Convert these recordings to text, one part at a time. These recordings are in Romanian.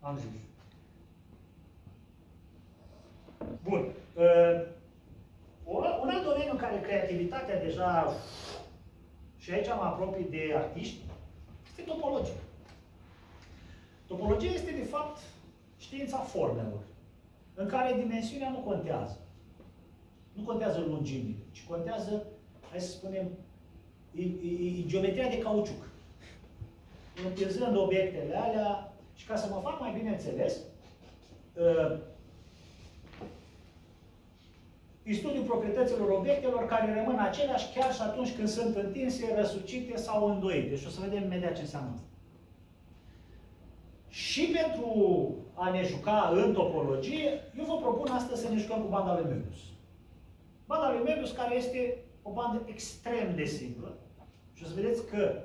Am zis. Bun. Un alt domeniu în care creativitatea deja, și aici mă apropii de artiști, este topologia. Topologia este, de fapt, știința formelor, în care dimensiunea nu contează. Nu contează lungimile, ci contează, hai să spunem, geometria de cauciuc. Utilizând obiectele alea, și ca să mă fac mai bine înțeles, studiul proprietăților obiectelor care rămân aceleași chiar și atunci când sunt întinse, răsucite sau îndoite. Deci o să vedem imediat ce înseamnă asta. Și pentru a ne juca în topologie, eu vă propun astăzi să ne jucăm cu banda lui Möbius. Banda lui Möbius, care este o bandă extrem de simplă. Și o să vedeți că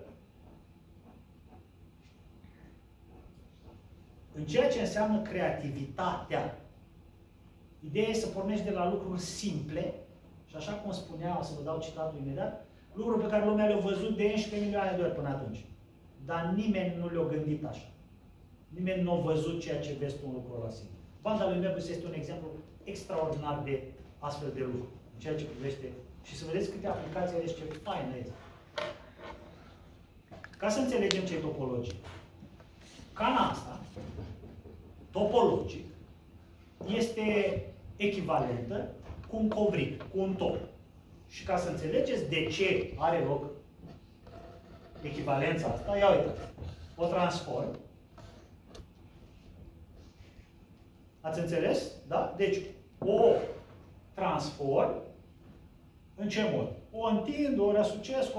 în ceea ce înseamnă creativitatea, ideea e să pornești de la lucruri simple și așa cum spunea, o să vă dau citatul imediat, lucruri pe care lumea le-a văzut de 11 milioane de ori până atunci. Dar nimeni nu le-a gândit așa. Nimeni nu a văzut ceea ce vezi tu în lucrul ăla simplu. Banda lui Möbius este un exemplu extraordinar de astfel de lucru, în ceea ce privește. Și să vedeți câte aplicații are și ce faină este. Ca să înțelegem ce e topologie. Cana asta, topologic, este echivalentă cu un covrig, cu un top. Și ca să înțelegeți de ce are loc echivalența asta, ia uitați. O transform. Ați înțeles? Da? Deci, o transform în ce mod? O întind, o răsucesc,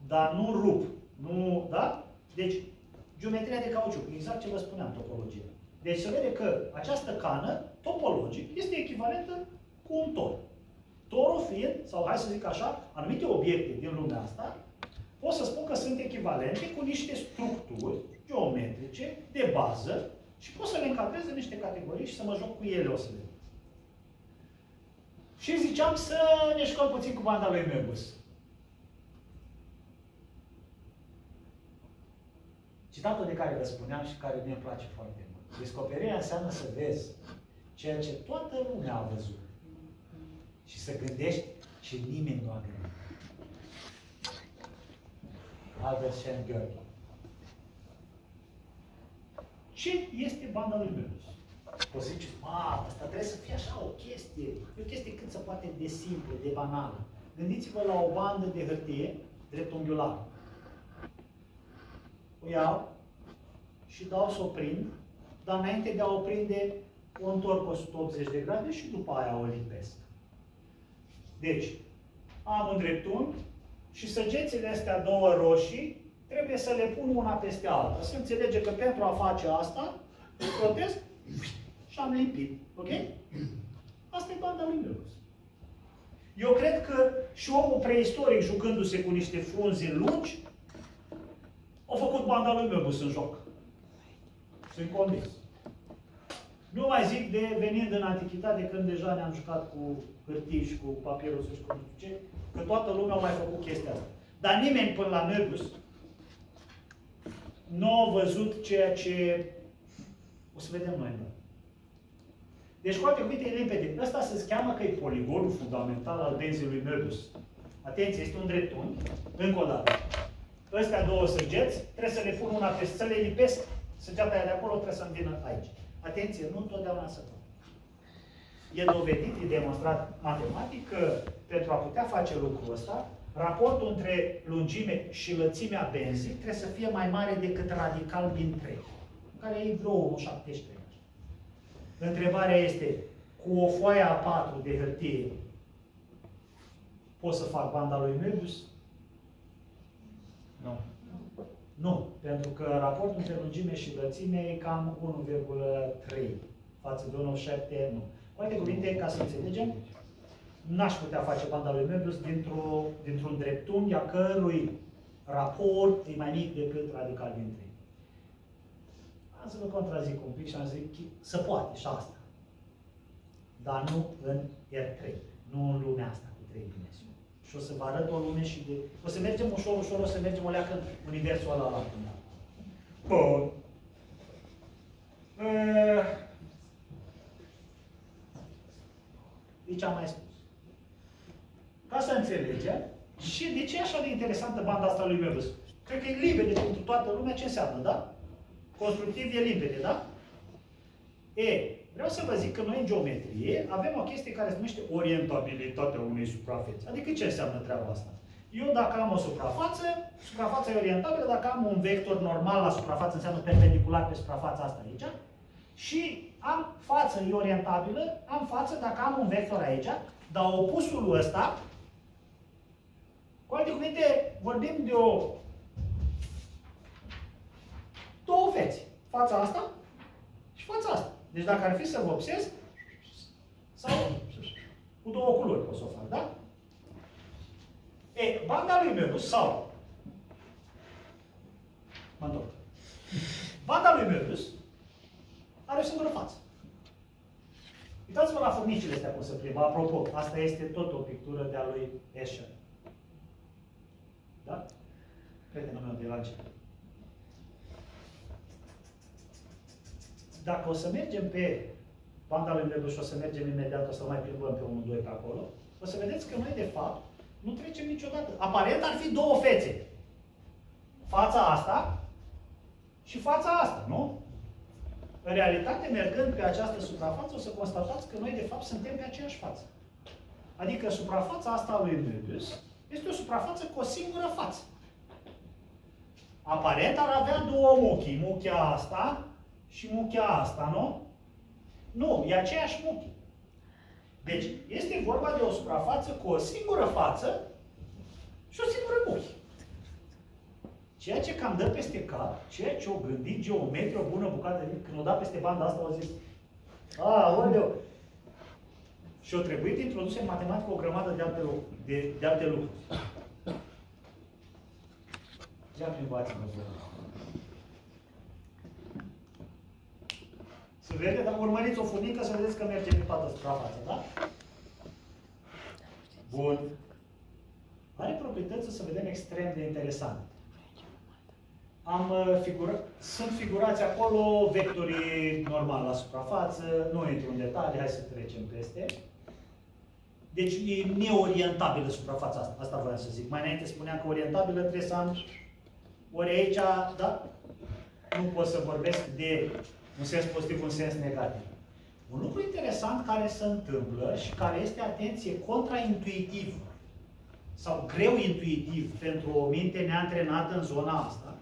dar nu rup. Nu, da? Deci, geometria de cauciuc, exact ce vă spuneam, topologia. Deci se vede că această cană, topologic, este echivalentă cu un tor. Torul fiind, sau hai să zic așa, anumite obiecte din lumea asta, pot să spun că sunt echivalente cu niște structuri geometrice de bază și pot să le încadrez în niște categorii și să mă joc cu ele, o să vedem. Și ziceam să ne jucăm puțin cu banda lui Möbius. Citatul de care vă spuneam și care mie îmi place foarte mult. Descoperirea înseamnă să vezi ceea ce toată lumea a văzut. Și să gândești ce nimeni nu a gândit. Albert Schengel. Ce este banda lui Möbius? O să ziceți, asta trebuie să fie așa o chestie. E o chestie cât se poate de simplă, de banală. Gândiți-vă la o bandă de hârtie dreptunghiulară. O iau și dau să o prind, dar înainte de a o prinde, o întorc 180 de grade și după aia o lipesc. Deci, am un dreptunghi și săgețile astea două roșii trebuie să le pun una peste alta. Se înțelege că pentru a face asta, protez și am lipit. Ok? Asta e banda lui Möbius. Eu cred că și omul preistoric, jucându-se cu niște frunze lungi, a făcut banda lui Möbius în joc. Sunt convins. Nu mai zic de venind în antichitate, când deja ne-am jucat cu hârtii și cu papirusul și cu nu știu ce, că toată lumea a mai făcut chestia asta. Dar nimeni până la Möbius nu a văzut ceea ce o să vedem noi. Deci, cu alte cuvinte, e limpede. Ăsta se cheamă că e poligonul fundamental al benzii lui Möbius. Atenție, este un dreptunghi. Încă o dată. Ăstea două săgeți, trebuie să le pun una pe, să le lipesc, săgeata aia de acolo trebuie să-mi vină aici. Atenție, nu întotdeauna să fac. E dovedit, e demonstrat matematic că pentru a putea face lucrul ăsta, raportul între lungime și lățimea benzii trebuie să fie mai mare decât radical din 3, care e vreo 1,73. Întrebarea este, cu o foaie A4 de hârtie, pot să fac banda lui Möbius? Nu. Nu, pentru că raportul între lungime și lățime e cam 1,3 față de 1,7, nu. Cu alte cuvinte, ca să înțelegem, n-aș putea face banda lui Möbius dintr-un dreptunghi a cărui raport e mai mic decât radical din 3. Am să vă contrazic un pic și am zic, se poate și asta. Dar nu în R3, nu în lumea asta cu 3 dimensiuni. Și o să vă arăt o lume și de... O să mergem ușor, ușor, o să mergem o leacă în universul ăla la final. Bun. E ce am mai spus. Ca să înțelegem, și de ce e așa de interesantă banda asta lui Möbius? Cred că e limpede pentru toată lumea ce înseamnă, da? Constructiv e limpede, da? Vreau să vă zic că noi în geometrie avem o chestie care se numește orientabilitatea unei suprafețe. Adică ce înseamnă treaba asta? Eu dacă am o suprafață, suprafața e orientabilă, dacă am un vector normal la suprafață, înseamnă perpendicular pe suprafața asta aici, și am față e orientabilă, am față dacă am un vector aici, dar opusul ăsta, cu alte cuvinte, vorbim de două fețe. Fața asta și fața asta. Deci dacă ar fi să vopsesc, sau cu două culori o să o fac, da? Banda lui Möbius, sau mă întorc. Banda lui Möbius are o singură față. Uitați-vă la furnicile astea cum se plimbă. Apropo, asta este tot o pictură de-a lui Escher. Da? Prietenul meu de la început. Dacă o să mergem pe banda lui Möbius și o să mergem imediat, o să mai plimbăm pe 1-2 pe acolo, o să vedeți că noi, de fapt, nu trecem niciodată. Aparent ar fi două fețe. Fața asta și fața asta, nu? În realitate, mergând pe această suprafață, o să constatați că noi, de fapt, suntem pe aceeași față. Adică suprafața asta a lui Möbius este o suprafață cu o singură față. Aparent ar avea două muchii. Muchia asta și muchia asta, nu? Nu, e aceeași muchie. Deci, este vorba de o suprafață cu o singură față și o singură muchie. Ceea ce cam dă peste cap, ceea ce o gândit geometri, o bună bucată de când o da peste banda asta, au zis, aoleu! Și o trebuit introduse în matematică o grămadă de alte lucruri. Ia plimbați-mă, să vede, dar urmăriți o furnică să vedeți că merge pe toată suprafața, da? Bun. Are proprietăți, să vedem, extrem de interesante. Sunt figurați acolo vectorii normal la suprafață, nu intru în detalii, hai să trecem peste. Deci e neorientabilă suprafața asta, asta vreau să zic. Mai înainte spuneam că orientabilă trebuie să am, ori aici, da? Nu pot să vorbesc de un sens pozitiv, un sens negativ. Un lucru interesant care se întâmplă și care este, atenție, contraintuitiv sau greu intuitiv pentru o minte neantrenată în zona asta,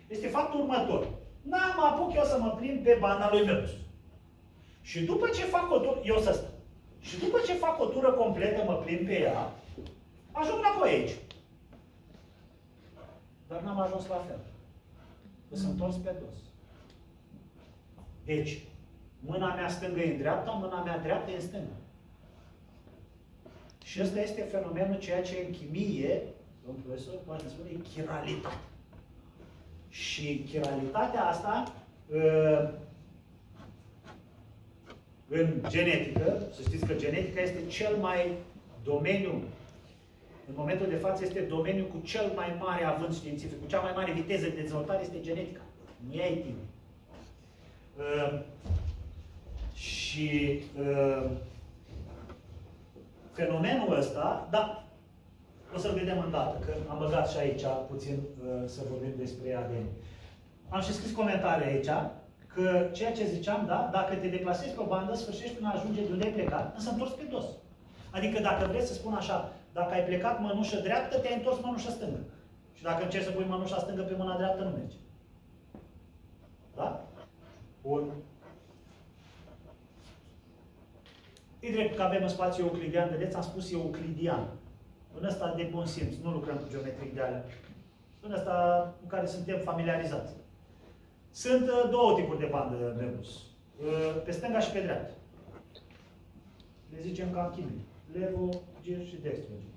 este faptul următor. N-am apuc eu să mă prind pe banda lui Möbius. Și după ce fac o tură, eu să stau. Și după ce fac o tură completă, mă plimb pe ea, ajung înapoi aici. Dar n-am ajuns la fel. Că sunt întors pe dos. Deci, mâna mea stângă e în dreapta, mâna mea dreaptă e în stânga. Și ăsta este fenomenul, ceea ce în chimie, domnul profesor, poate spune, chiralitate. Și chiralitatea asta, în genetică, să știți că genetica este cel mai domeniu, în momentul de față este domeniul cu cel mai mare avânt științific, cu cea mai mare viteză de dezvoltare este genetica. Nu e IT. Fenomenul ăsta, da, o să-l vedem îndată, că am băgat și aici puțin să vorbim despre ADN. Am și scris comentarii aici, că ceea ce ziceam, da, dacă te deplasezi pe o bandă, sfârșești până ajunge de unde ai plecat, însă întorci pe dos. Adică dacă vreți să spun așa, dacă ai plecat mănușă dreaptă, te-ai întors mănușă stângă. Și dacă încerci să pui mănușa stângă pe mâna dreaptă, nu merge. Da? Bun. E drept că avem în spațiu euclidian, vedeți, am spus euclidian. În ăsta de bun simț, nu lucrăm cu geometrii ideale. În ăsta cu care suntem familiarizați. Sunt două tipuri de bandă Möbius. Pe stânga și pe dreapta. Le zicem ca în chimie. Levo-gir și dextro-gir.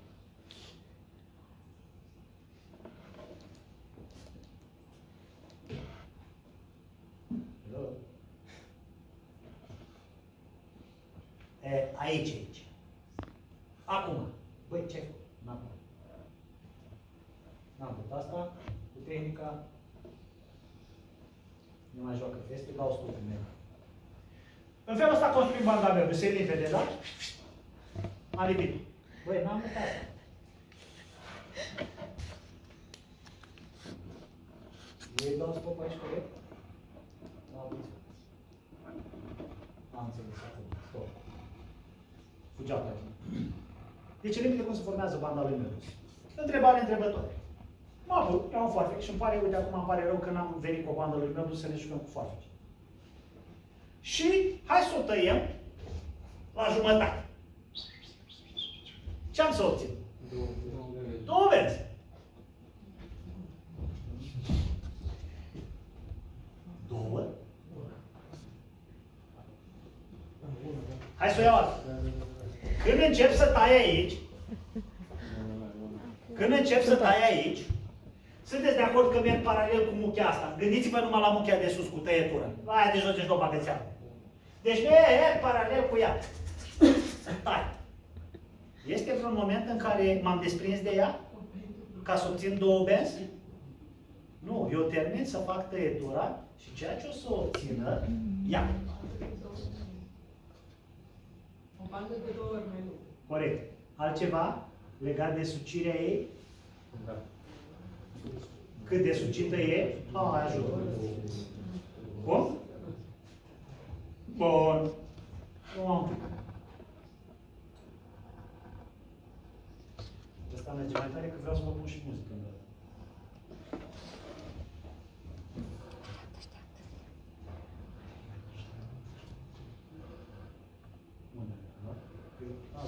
Aici. Acum. Băi, ce? N-am făcut asta. Cu tehnica. Nu mai joacă feste, dau stupul meu. În felul ăsta construim banda Möbius. Se limpede, da? Am lipit. Băi, n-am mutat. Ei dau scop aici corect? N-am înțeles acum. Stop. Fugea pe aici. Deci limite cum se formează banda lui Möbius. Întrebare întrebătoare. Mă apuc, iau un foarfec și îmi pare, uite, acum îmi pare rău că n-am venit cu o bandă lui Möbius să ne jucăm cu foarfeci. Și hai să o tăiem la jumătate. Ce am să obțin? Două benzi. Două? Hai să o iau altfel. Când încep să tai aici, sunteți de acord că merg paralel cu muchea asta? Gândiți-vă numai la muchea de sus, cu tăietură. Aia de jos, deci nu o bagă seama. Deci merg paralel cu ea. Tai. Este vreun moment în care m-am desprins de ea? Ca să obțin două benzi? Nu, eu termin să fac tăietura și ceea ce o să obțină, ea. O bandă de 2 ori mai lungă. Corect. Altceva legat de sucirea ei? Da. Cât de sucită e? Hai, ajută. Bun? Bun. Bun. Asta merge mai tare că vreau să mă pun și muzică.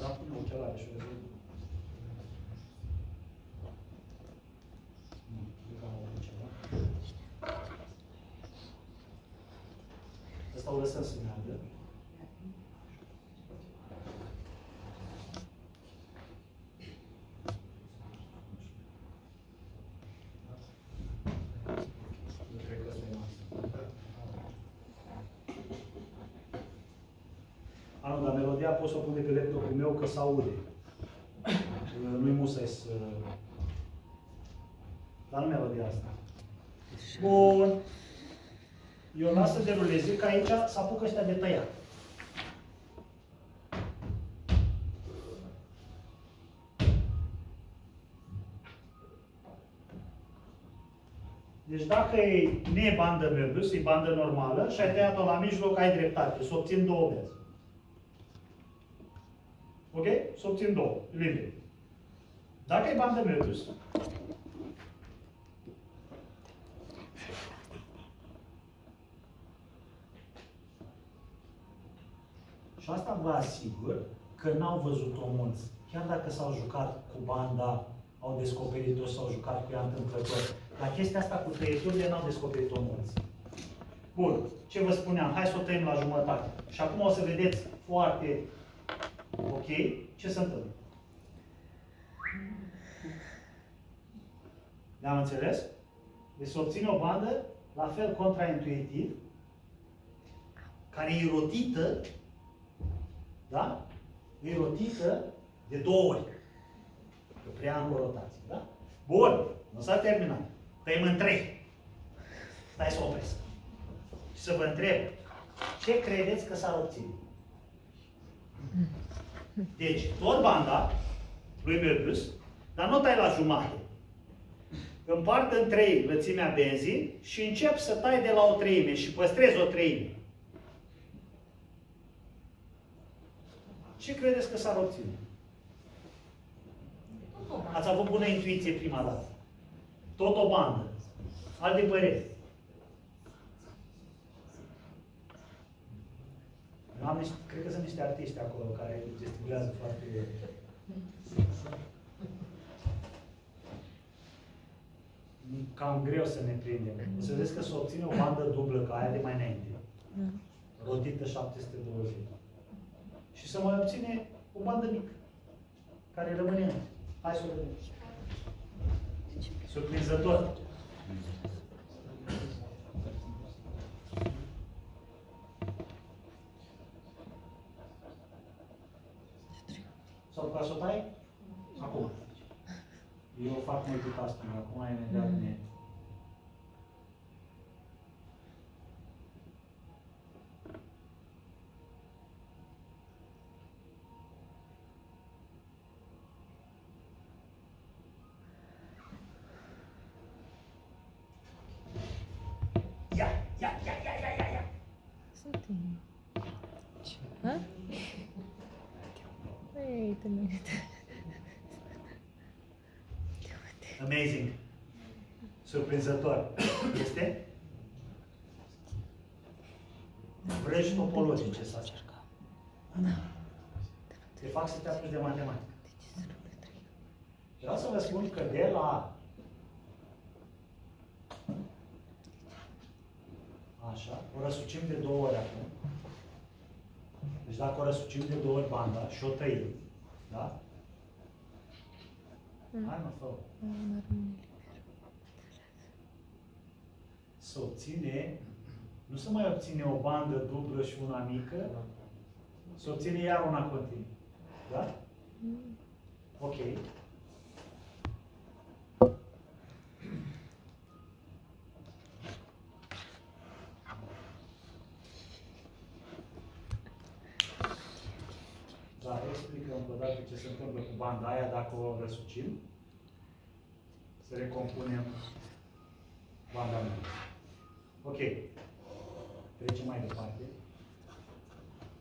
Da, pune ochelari și o rezolv. Asta o lăsăm să meargă. Nu, dar melodia pot să o pun de pe laptopul meu că s-aude. Nu-i musai să... Dar nu melodia asta. Bun. Eu las să deruleze, că aici să apucă ăștia de tăiat. Deci dacă e nebandă Möbius, e bandă normală și ai tăiat-o la mijloc, ai dreptate. Să obțin două benzi. Ok? Să obțin două. Liber. Dacă e bandă Möbius, și asta vă asigur că n-au văzut-o mulți. Chiar dacă s-au jucat cu banda, au descoperit-o, s-au jucat cu ea întâmplător. La chestia asta cu tăieturile n-au descoperit-o mulți. Bun. Ce vă spuneam? Hai să o tăiem la jumătate. Și acum o să vedeți foarte ok ce se întâmplă. Ne-am înțeles? Deci se obține o bandă la fel contraintuitiv, care e rotită, da? E rotită de două ori. Eu preia încă o rotație, da? Bun, nu s-a terminat. Tăiem în 3. Stai să opresc. Și să vă întreb, ce credeți că s-ar obține? Deci, tot banda lui Möbius, dar nu tai la jumate. Împart în 3 lățimea benzii și încep să tai de la o treime și păstrez o treime. Ce credeți că s-ar obține? Ați avut bună intuiție prima dată. Tot o bandă. Alte păreri. Cred că sunt niște artiști acolo care gesticulează foarte bine. Cam greu să ne prindem. O să vedeți că se obține o bandă dublă ca aia de mai înainte. Rotită 720. Și să mai obține o bandă mică, care rămâne în. Hai să o vedem. Surprinzător. Sau ca să o tai? Acum. Eu fac multitasking. Acum imediat ne... Ia. Ha? Wait a minute. Amazing. Surprinzător. Este? Vrăji topologice să faci. Te fac să te apuci de matematică. Vreau să vă spun că de la așa, o răsucim de 2 ori acum. Deci dacă o răsucim de 2 ori banda și o tăiem, da? Hai mă, fă-o. Să obține, nu se mai obține o bandă dublă și una mică, să obține iar una continuă. Da? Ok. Da, explicăm încă o dată ce se întâmplă cu banda aia dacă o răsucim. Să recompunem banda mea. Ok. Trecem mai departe.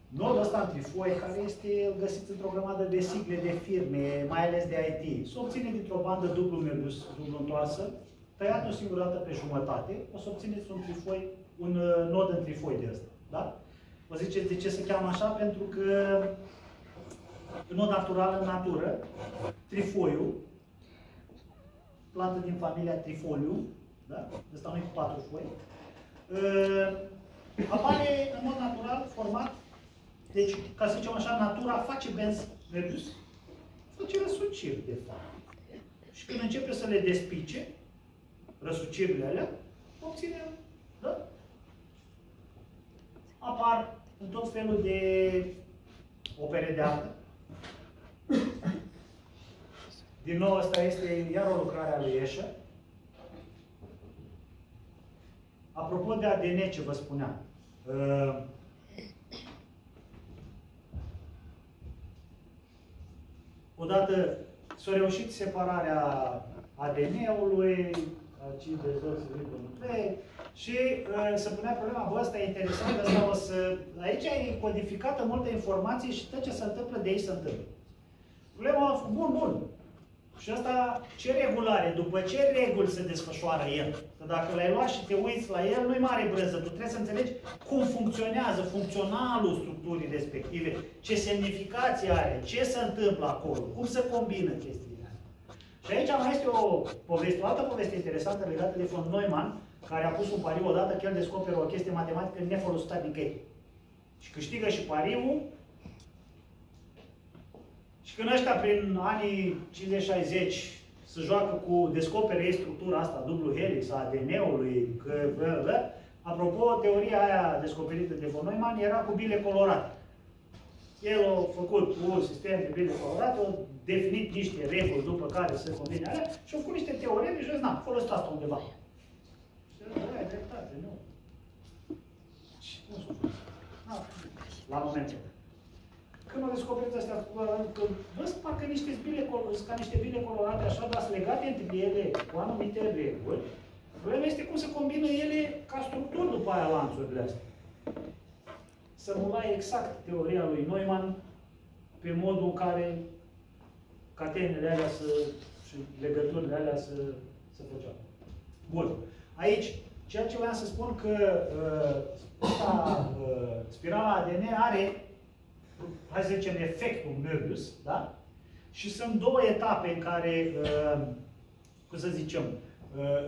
Nodul ăsta în trifoi, care este găsit într-o grămadă de sigle de firme, mai ales de IT, se obține dintr-o bandă dublu Möbius, dublu întoarsă, tăiat o singură dată pe jumătate, o să obțineți un trifoi, un nod în trifoi de ăsta. Da? Vă ziceți de ce se cheamă așa? Pentru că în mod natural, în natură, trifoiul, plantă din familia Trifolium, da? Ăsta nu e cu 4 foi, apare în mod natural format. Deci, ca să zicem așa, natura face benzi Möbius, face răsuciri, de fapt. Și când începe să le despice, răsucirile alea, obține, da? Apar în tot felul de opere de artă. Din nou, asta este iar o lucrare a lui Escher. Apropo de ADN, ce vă spuneam, odată s-a reușit separarea ADN-ului, acid, nucleic, și se punea problema, bă, ăsta e interesant, ăsta o să... Aici e codificată multă informație și tot ce se întâmplă de aici se întâmplă. Problema, bun. Și asta, ce regulare, după ce reguli se desfășoară el? Că dacă l-ai luat și te uiți la el, nu-i mare brânză. Tu trebuie să înțelegi cum funcționează, funcționalul structurii respective, ce semnificație are, ce se întâmplă acolo, cum se combină chestiile astea. Și aici mai este o poveste, o altă poveste interesantă legată de von Neumann, care a pus un pariu odată că el descoperă o chestie matematică nefolosită nicăieri. Și câștigă și pariul. Și când ăștia, prin anii 50-60, se joacă cu, descopere ei structura asta, dublu helix, a ADN-ului, apropo, teoria aia descoperită de von Neumann era cu bile colorate. El a făcut un sistem de bile colorate, a definit niște reguli după care se combine alea și a făcut niște teoreme și a zis, na, folosit asta undeva. Și ai dreptate, nu. Și cum s-a făcut? La momentul. Când au descoperit astea, că văd parcă ca niște bile colorate așa, dar sunt legate între ele cu anumite reguli. Problema este cum se combină ele ca structuri după aia lanțurile astea. Să mulai exact teoria lui Neumann pe modul în care catenele alea și legăturile alea să făceau. Bun. Aici, ceea ce vreau să spun că spirala ADN are, hai să zicem, efectul Möbius, da? Și sunt două etape în care, cum să zicem,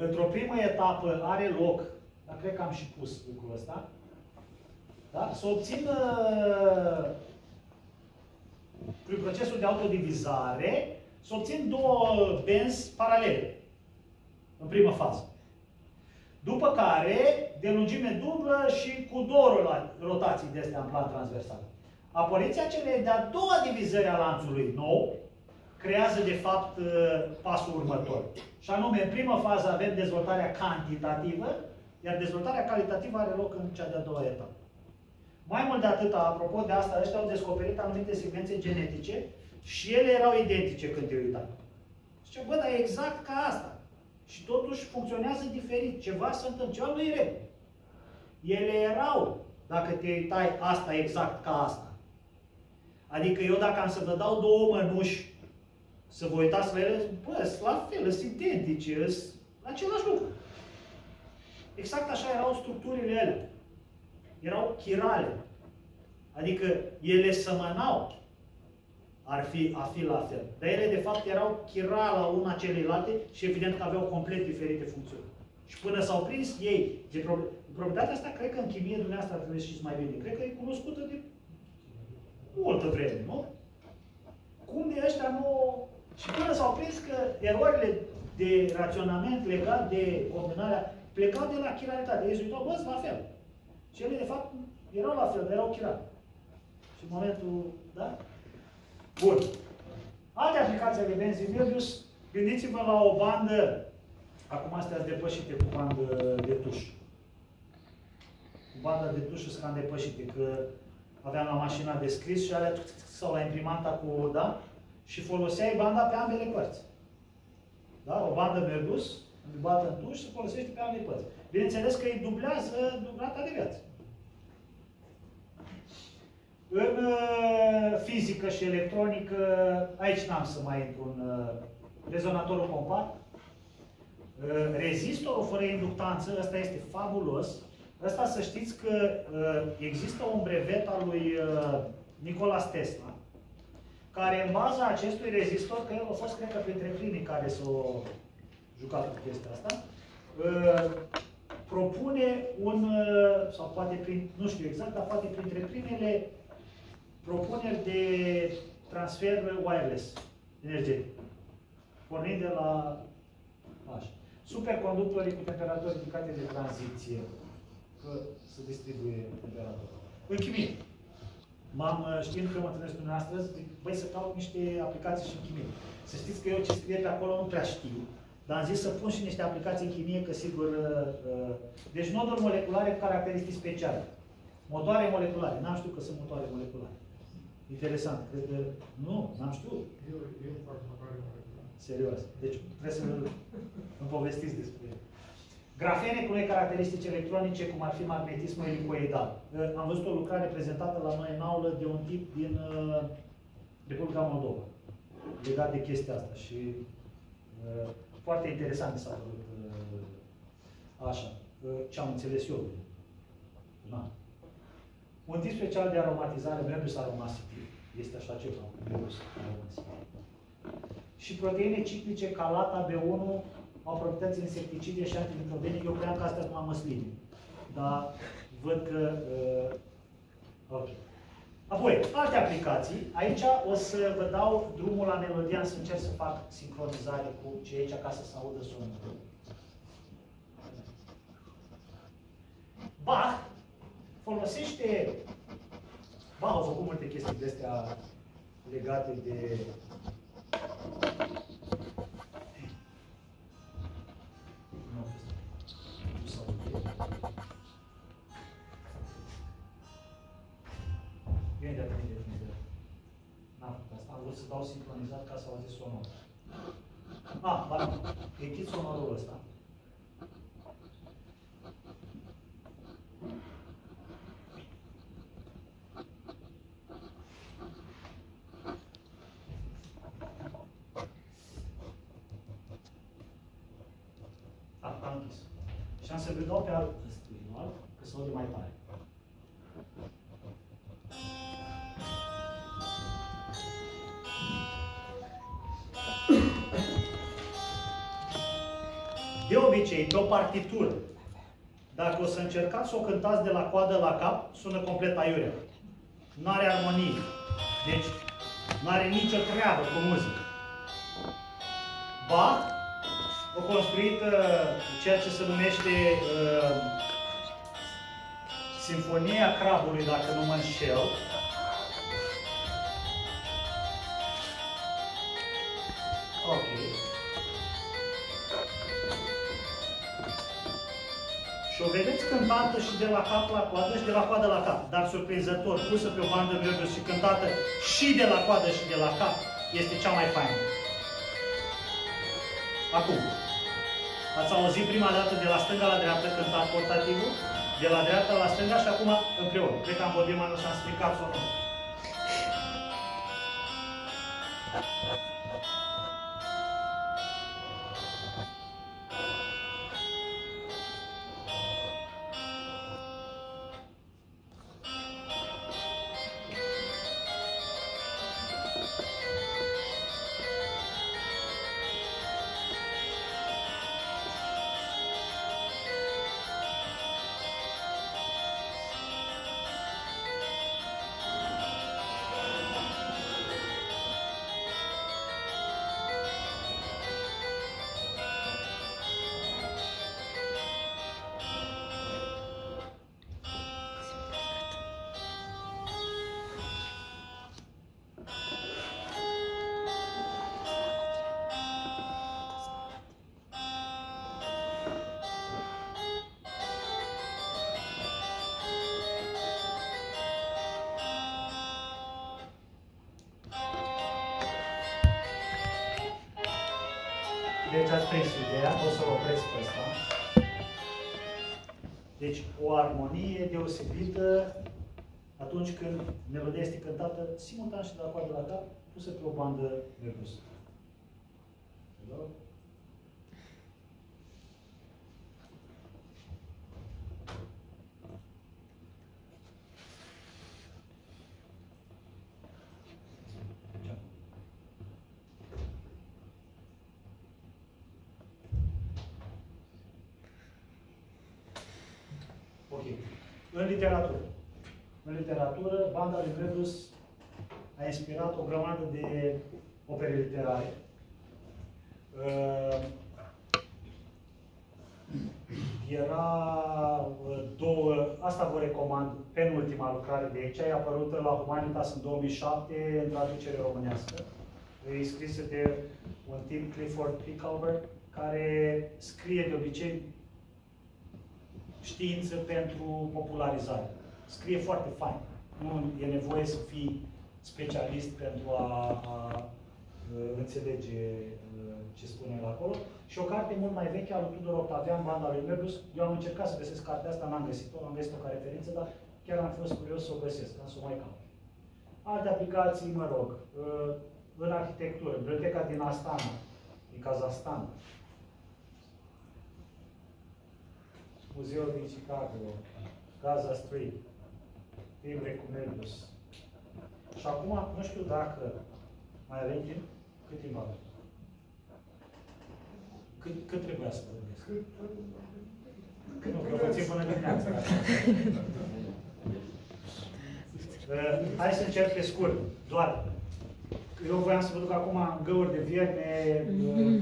într-o primă etapă are loc, dar cred că am și pus lucrul ăsta, da? Să obțină, prin procesul de autodivizare, să obțin două benzi paralele, în prima fază. După care, de lungime dublă și cu două rotații de astea în plan transversal. Apariția celei de-a doua divizări a lanțului nou creează, de fapt, pasul următor. Și anume, în prima fază avem dezvoltarea cantitativă, iar dezvoltarea calitativă are loc în cea de-a doua etapă. Mai mult de atât, apropo de asta, ăștia au descoperit anumite secvențe genetice și ele erau identice când te uitai. Zice, bă, dar e exact ca asta. Și totuși funcționează diferit. Ceva se întâmplă, ceva nu e regulă. ele erau, dacă te uitai, asta exact ca asta. Adică eu dacă am să vă dau două mănuși, să vă uitați la ele, bă, sunt la fel, sunt identice, sunt același lucru. Exact așa erau structurile ele. Erau chirale. Adică ele semănau a fi la fel. Dar ele, de fapt, erau chirala una celelalte și evident că aveau complet diferite funcțiuni. Și până s-au prins ei, proprietatea asta, cred că în chimie dumneavoastră trebuie să știți mai bine. Cred că e cunoscută de multă vreme, nu? Cum de ăștia nu... Și până s-au prins că erorile de raționament legat de combinarea plecau de la chiralitate. Ei se uitau, bă, la fel. Și ele, de fapt, erau la fel, dar erau chirale. Și în momentul, da? Bun. Alte aplicații ale benzii Möbius, gândiți-vă la o bandă, acum astea sunt depășite cu bandă de tuș. Cu banda de tuș sunt cam depășite, că aveam la mașina de scris și alea sau la imprimanta cu, da? Și foloseai banda pe ambele părți. Da? O bandă Möbius, bată în tuș, se folosește pe ambele părți. Bineînțeles că îi dublează rata de viață. În fizică și electronică, aici n-am să mai intru în rezonatorul compakt. Rezistorul fără inductanță, ăsta este fabulos. Ăsta să știți că există un brevet al lui Nikola Tesla, care în baza acestui rezistor, că el a fost, cred că, printre primii care s-au jucat cu chestia asta, propune un, sau poate, nu știu exact, dar poate printre primele propuneri de transfer wireless energetic. Pornind de la așa. Superconductorii cu temperaturi ridicate de tranziție, că se distribuie temperatura. În chimie. Știind că mă întâlnesc cu dumneavoastră, zic, băi, să caut niște aplicații și în chimie. Să știți că eu ce scrie pe acolo nu prea știu, dar am zis să pun și niște aplicații în chimie, că sigur... Deci noduri moleculare cu caracteristici speciale. Motoare moleculare. N-am știut că sunt motoare moleculare. Interesant. Cred că... Nu, n-am știut. Eu fac motoare moleculare. Serios. Deci trebuie să îmi povestiți despre el. Grafene cu noi caracteristici electronice, cum ar fi magnetismul elicoidal. Am văzut o lucrare prezentată la noi în aulă de un tip din Republica Moldova, legat de chestia asta și foarte interesant mi s-a părut așa, ce am înțeles eu. Na. Un tip special de aromatizare, Möbius aromasitiv, este așa ceva, Möbius aromasitiv. Și proteine ciclice ca lata B1 au proprietăți insecticide și antimicrobiene. Eu cream că astea sunt măsline. Dar văd că... ok. Apoi, alte aplicații. Aici o să vă dau drumul la melodia, să încerc să fac sincronizare cu cei aici ca să se audă sunul. Bach folosește... Bach a făcut multe chestii de astea legate de... N-am făcut asta. Am vrut să dau sincronizat ca să auziți sonor. Ba nu. Închid sonorul ăsta. Am închis. Și am să vă dau pe alt ăstuinal, că se aude mai tare. De obicei, pe o partitură, dacă o să încercați să o cântați de la coadă la cap, sună complet aiurea. Nu are armonie. Deci, nu are nicio treabă cu muzică. Bach a construit ceea ce se numește Sinfonia Crabului, dacă nu mă înșel. Ok. Și o vedeți cântată și de la cap la coadă și de la coadă la cap. Dar surprinzător, pusă pe o bandă Möbius și cântată și de la coadă și de la cap, este cea mai faină. Acum, ați auzit prima dată de la stânga la dreapta cântat portativul? De la dreapta la stânga și acum împreună. Cred că am vorbit mai mult și am stricat sonul. Deci ați prins ideea, o să-l opresc pe ăsta. Deci o armonie deosebită atunci când melodia este cântată simultan și de la coadă la cap, pusă pe o bandă nervusă. În literatură. În literatură, banda lui Gredus a inspirat o grămadă de opere literare. Era două, asta vă recomand, penultima lucrare de aici, e apărută la Humanitas în 2007, în traducere românească. E scrisă de un tip, Clifford Picklebert, care scrie de obicei știință pentru popularizare. Scrie foarte fain. Nu e nevoie să fii specialist pentru a înțelege ce spune el acolo. Și o carte mult mai veche a lui Tudor Octavian, Banda lui Möbius. Eu am încercat să găsesc cartea asta, n-am găsit-o, am găsit-o ca referință, dar chiar am fost curios să o găsesc, am să o mai caut. Alte aplicații, mă rog, în arhitectură, biblioteca din Astana, din Kazahstan, Muzeul din Chicago, Gaza Street, Libre cu Möbius. Și acum, nu știu dacă mai avem timp, cât timp avem? Cât trebuia să vorbesc? Nu, că vă țin până dimineața. Hai să încerc pe scurt. Doar. Eu voiam să vă duc acum în găuri de vierne, în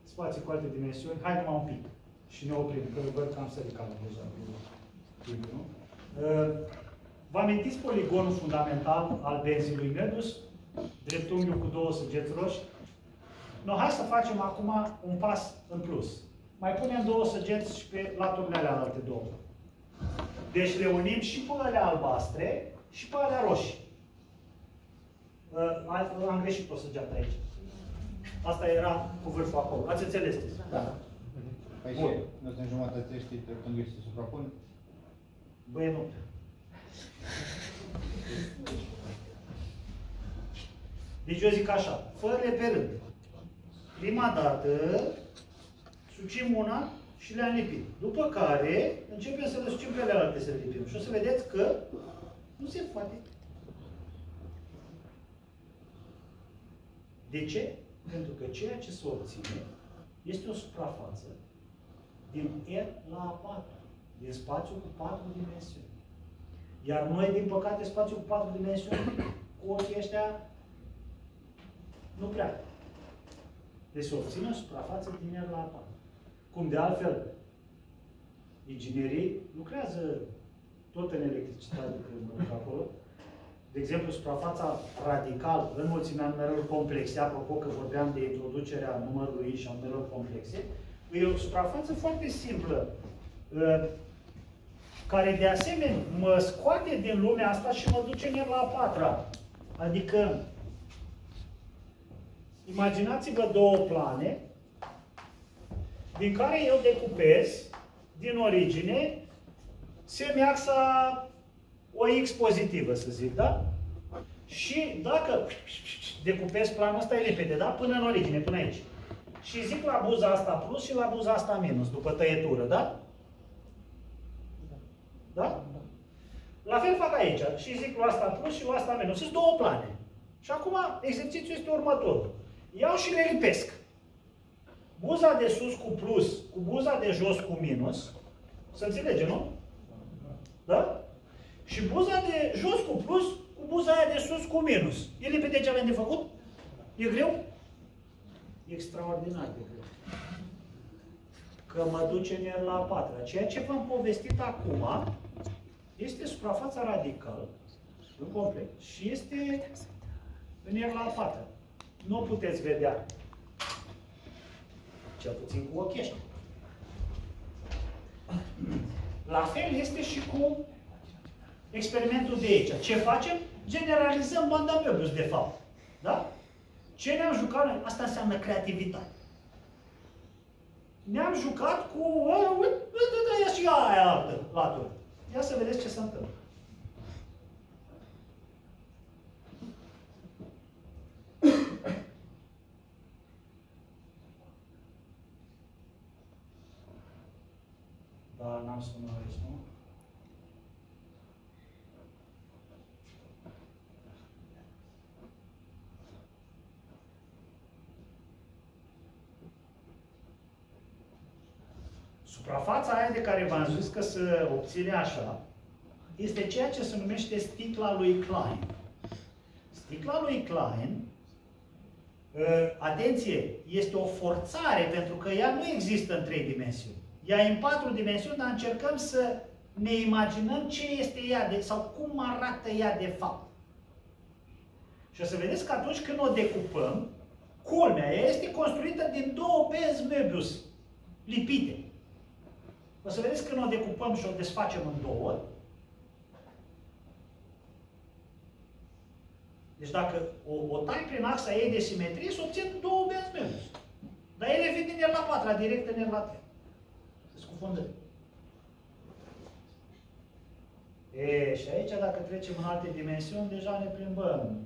spații cu alte dimensiuni. Hai numai un pic. Și ne oprim, că văd că am sărit calul deja cu timpul, nu? Vă amintiți poligonul fundamental al benzii lui Möbius? Dreptunghiul cu două săgeți roșii? No, hai să facem acum un pas în plus. Mai punem două săgeți și pe laturile alea alte două. Deci le unim și pe alea albastre și pe alea roșii. Am greșit o săgeată aici. Asta era cu vârful acolo. Ați înțeles? Da. Păi și nu sunt jumătăți, știi, dreptunghiul se suprapun? Băi, nu. Deci eu zic așa, fă-le pe rând. Prima dată, sucim una și le-am lipit. După care, începem să le sucim pe celelalte să le lipim. Și o să vedeți că nu se poate. De ce? Pentru că ceea ce se obține este o suprafață din R la A4, din spațiu cu 4 dimensiuni. Iar noi, din păcate, spațiul cu 4 dimensiuni, cu ochii ăștia, nu prea. Deci se obține o suprafață din R la A4. Cum de altfel, inginerii lucrează tot în electricitate, când mă duc acolo. De exemplu, suprafața radical în mulțimea numerelor complexe, apropo că vorbeam de introducerea numărului și a numerelor complexe, e o suprafață foarte simplă, care de asemenea mă scoate din lumea asta și mă duce în la a patra. Adică, imaginați-vă două plane, din care eu decupez din origine semiaxa OX pozitivă, să zic, da? Și dacă decupez planul ăsta, e limpede, da? Până în origine, până aici. Și zic la buza asta plus și la buza asta minus, după tăietură, da? Da? La fel fac aici. Și zic la asta plus și la asta minus. Sunt două plane. Și acum exercițiul este următorul. Iau și le lipesc. Buza de sus cu plus, cu buza de jos cu minus. Se înțelege, nu? Da? Și buza de jos cu plus, cu buza aia de sus cu minus. E limpede ce avem de făcut? E greu? Extraordinar de greu. Că mă duce în el la a patra. Ceea ce v-am povestit acum este suprafața radicală, în complet, și este în el la a patra. Nu o puteți vedea, cel puțin cu ochii ăștia. La fel este și cu experimentul de aici. Ce facem? Generalizăm banda Möbius, de fapt. Da? Ce ne-am jucat noi? Asta înseamnă creativitate. Ne-am jucat cu... Ia și aia altă latură. Ia să vedeți ce se întâmplă. Da, n-am sunat aici, nu? Suprafața aia de care v-am zis că se obține așa, este ceea ce se numește sticla lui Klein. Sticla lui Klein, atenție, este o forțare, pentru că ea nu există în 3 dimensiuni. Ea e în 4 dimensiuni, dar încercăm să ne imaginăm ce este ea, sau cum arată ea de fapt. Și o să vedeți că atunci când o decupăm, culmea, ea este construită din 2 benzi Möbius lipite. O să vedeți când o decupăm și o desfacem în 2. Deci dacă o tai prin axa ei de simetrie, se obțin 2 benzi Möbius. Dar ele vin din el la 4, direct în el la 3. Se scufundă. Și aici, dacă trecem în alte dimensiuni, deja ne plimbăm.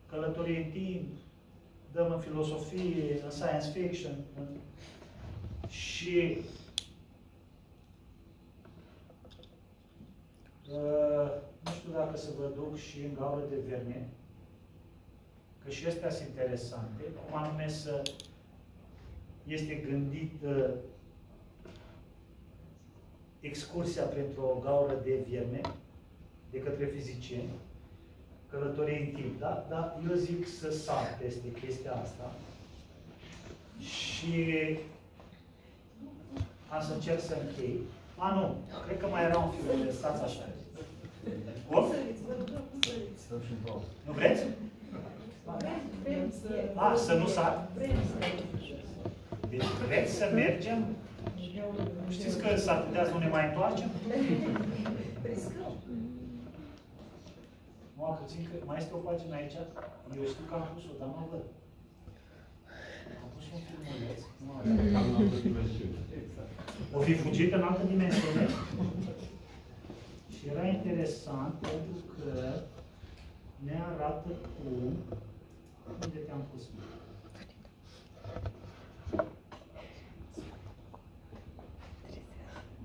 Călătorie în timp, dăm în filosofie, în science fiction. Și nu știu dacă să vă duc și în gaură de Verne, că și astea sunt interesante, cum anume este gândit excursia printr-o gaură de Verne de către fizicieni, călătorie în timp, da? Dar eu zic să sar peste chestia asta și am să încerc să închei. Nu, cred că mai era un film de stați așa. Cum? Nu vreți? Să nu sar? Deci vreți să mergem? Știți că s-ar putea să nu ne mai întoarcem? Puțin că mai este o pagină aici. Eu știu că am pus-o, dar nu o văd. Am pus un filmuleț. O fi fugit în altă dimensiune. Și era interesant pentru că ne arată cum... Unde te-am pus?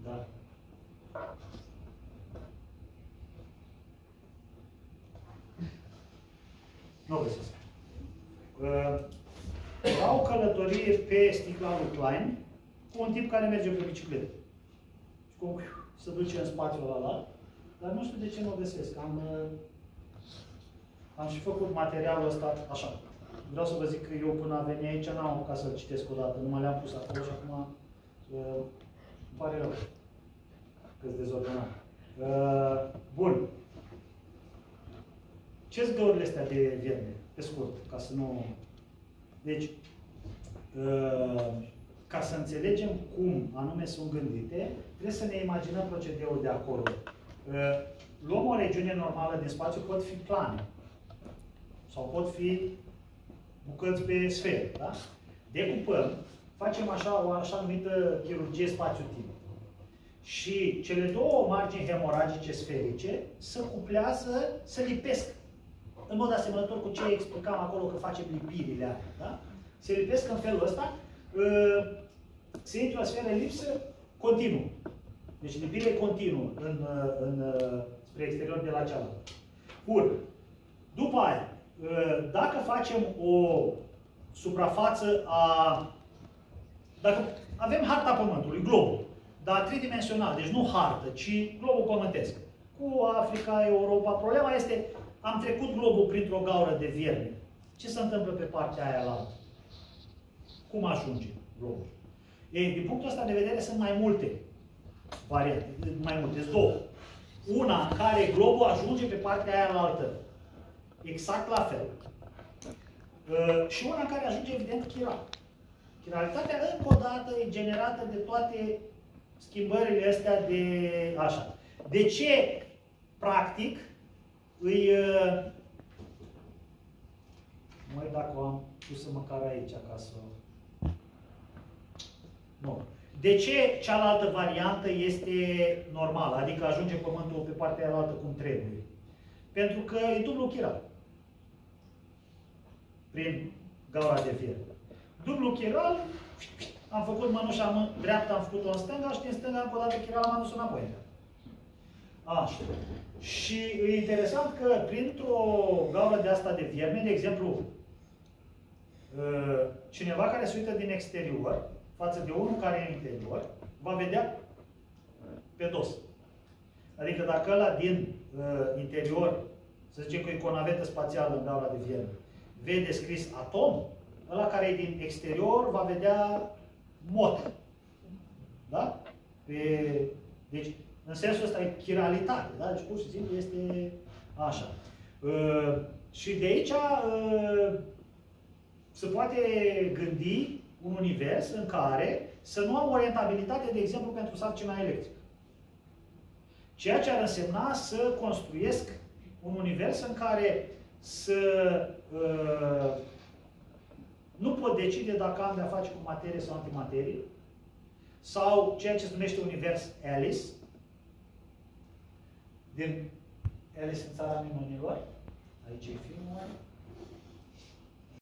Da. Nu o găsesc. Era o călătorie pe sticla lui Klein cu un tip care merge pe bicicletă. Și cum se duce în spațiul ăla, dar nu știu de ce nu o găsesc. Am și făcut materialul ăsta așa. Vreau să vă zic că eu până a veni aici n-am apucat să-l citesc o dată, numai le-am pus acolo și acum îmi pare rău că-s dezordonat. Bun. Ce-s găurile astea de Verne? Pe scurt, ca să nu... Deci, ca să înțelegem cum anume sunt gândite, trebuie să ne imaginăm procedeul de acolo. Luăm o regiune normală din spațiu, pot fi plane. Sau pot fi bucăți pe sferă, da? decupăm, facem așa, o așa numită chirurgie spațiu-timp. Și cele două margini hemoragice sferice se cuplează, se lipesc. În mod asemănător cu ce explicam acolo că facem lipirile alea. Da? Se lipesc în felul ăsta, se intră o sferă elipsă continuu. Deci lipirile continuă spre exterior de la cealaltă. Bun. După aia, dacă facem o suprafață dacă avem harta Pământului, globul, dar tridimensional, deci nu hartă, ci globul pământesc. Cu Africa, Europa, problema este, am trecut globul printr-o gaură de vierme. Ce se întâmplă pe partea aia la altă? Cum ajunge globul? Ei, din punctul ăsta de vedere sunt mai multe variante, mai multe, sunt două. Una în care globul ajunge pe partea aia la altă, exact la fel. Și una în care ajunge, evident, chiral. Chiralitatea, încă o dată, e generată de toate schimbările astea de așa. De ce, practic, îi... Măi, dacă o am pus măcar aici, ca să... Nu. De ce cealaltă variantă este normală? Adică ajunge Pământul pe partea aia altă cum trebuie? Pentru că e dublu chiral. Prin gaura de fier. Dublu chiral, am făcut mănușa dreapta, am făcut-o în stânga și din stânga încă o dată chiral am adus înapoi. Așa. Și e interesant că printr-o gaură de asta de vierme, de exemplu, cineva care se uită din exterior, față de unul care e în interior, va vedea pe dos. Adică dacă ăla din interior, să zicem că e cu o navetă spațială în gaura de vierme, vede scris atom, ăla care e din exterior va vedea mod. Da? Deci, în sensul ăsta e chiralitate. Da? Deci, pur și simplu, este așa. Și de aici se poate gândi un univers în care să nu am orientabilitate, de exemplu, pentru sarcina electrică. Ceea ce ar însemna să construiesc un univers în care nu pot decide dacă am de-a face cu materie sau antimaterie, sau ceea ce se numește univers Alice, din Alice în țara minunilor, aici e filmul.